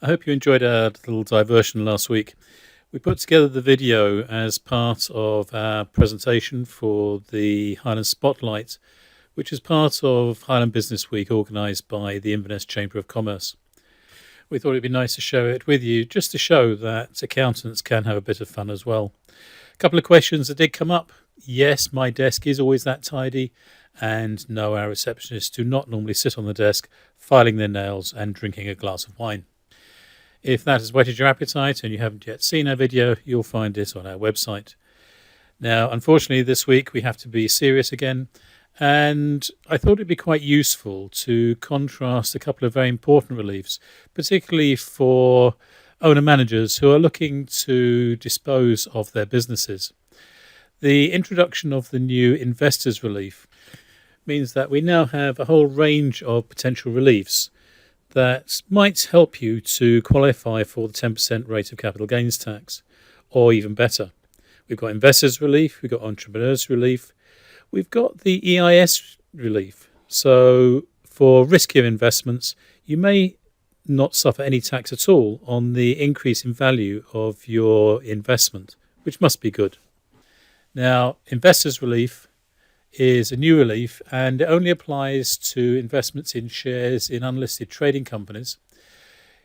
I hope you enjoyed our little diversion last week. We put together the video as part of our presentation for the Highland Spotlight, which is part of Highland Business Week organised by the Inverness Chamber of Commerce. We thought it'd be nice to share it with you, just to show that accountants can have a bit of fun as well. A couple of questions that did come up. Yes, my desk is always that tidy, and no, our receptionists do not normally sit on the desk filing their nails and drinking a glass of wine. If that has whetted your appetite and you haven't yet seen our video, you'll find it on our website. Now, unfortunately, this week we have to be serious again, and I thought it'd be quite useful to contrast a couple of very important reliefs, particularly for owner-managers who are looking to dispose of their businesses. The introduction of the new investors relief means that we now have a whole range of potential reliefs that might help you to qualify for the 10% rate of capital gains tax, or even better. We've got investors relief, we've got entrepreneurs relief, we've got the EIS relief. So for riskier investments, you may not suffer any tax at all on the increase in value of your investment, which must be good. Now, investors relief is a new relief, and it only applies to investments in shares in unlisted trading companies.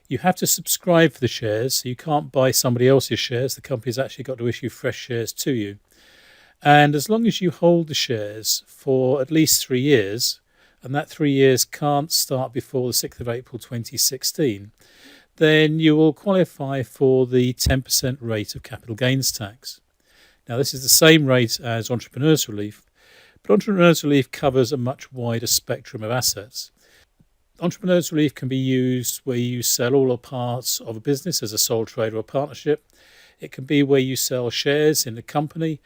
You have to subscribe for the shares, so you can't buy somebody else's shares. The company's actually got to issue fresh shares to you. And as long as you hold the shares for at least 3 years, and that 3 years can't start before the 6th of April 2016, then you will qualify for the 10% rate of capital gains tax. Now, this is the same rate as entrepreneurs relief, but entrepreneurs relief covers a much wider spectrum of assets. Entrepreneurs relief can be used where you sell all or parts of a business as a sole trader or partnership. It can be where you sell shares in a company,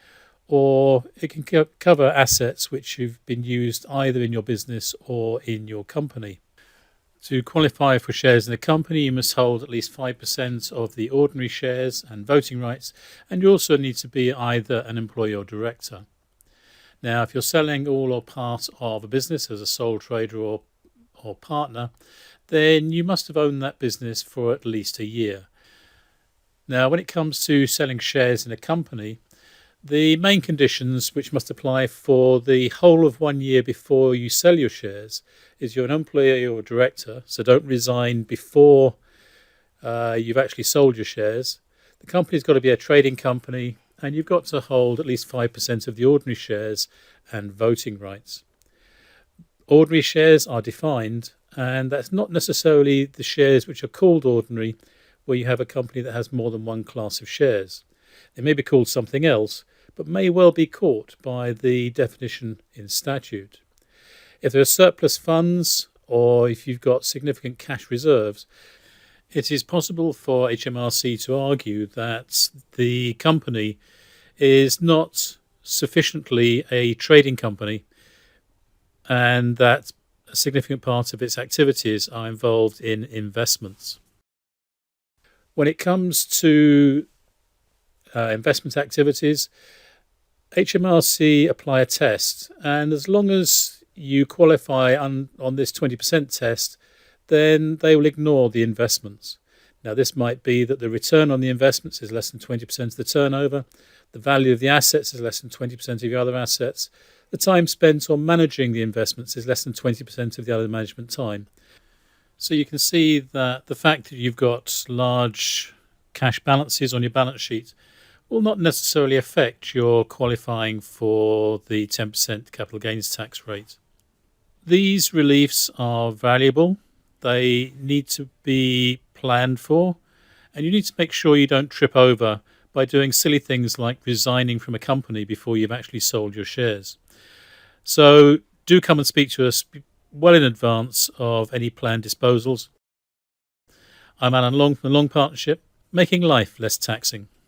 or it can cover assets which have been used either in your business or in your company. To qualify for shares in a company, you must hold at least 5% of the ordinary shares and voting rights, and you also need to be either an employee or director. Now, if you're selling all or part of a business as a sole trader or partner, then you must have owned that business for at least a year. Now, when it comes to selling shares in a company, the main conditions which must apply for the whole of 1 year before you sell your shares is you're an employee or director, so don't resign before you've actually sold your shares. The company's got to be a trading company, and you've got to hold at least 5% of the ordinary shares and voting rights. Ordinary shares are defined, and that's not necessarily the shares which are called ordinary, where you have a company that has more than one class of shares. They may be called something else, but may well be caught by the definition in statute. If there are surplus funds, or if you've got significant cash reserves, it is possible for HMRC to argue that the company is not sufficiently a trading company and that a significant part of its activities are involved in investments. When it comes to investment activities, HMRC apply a test, and as long as you qualify on this 20% test, then they will ignore the investments. Now, this might be that the return on the investments is less than 20% of the turnover, the value of the assets is less than 20% of your other assets, the time spent on managing the investments is less than 20% of the other management time. So you can see that the fact that you've got large cash balances on your balance sheet will not necessarily affect your qualifying for the 10% capital gains tax rate. These reliefs are valuable. They need to be planned for, and you need to make sure you don't trip over by doing silly things like resigning from a company before you've actually sold your shares. So do come and speak to us well in advance of any planned disposals. I'm Alan Long from the Long Partnership, making life less taxing.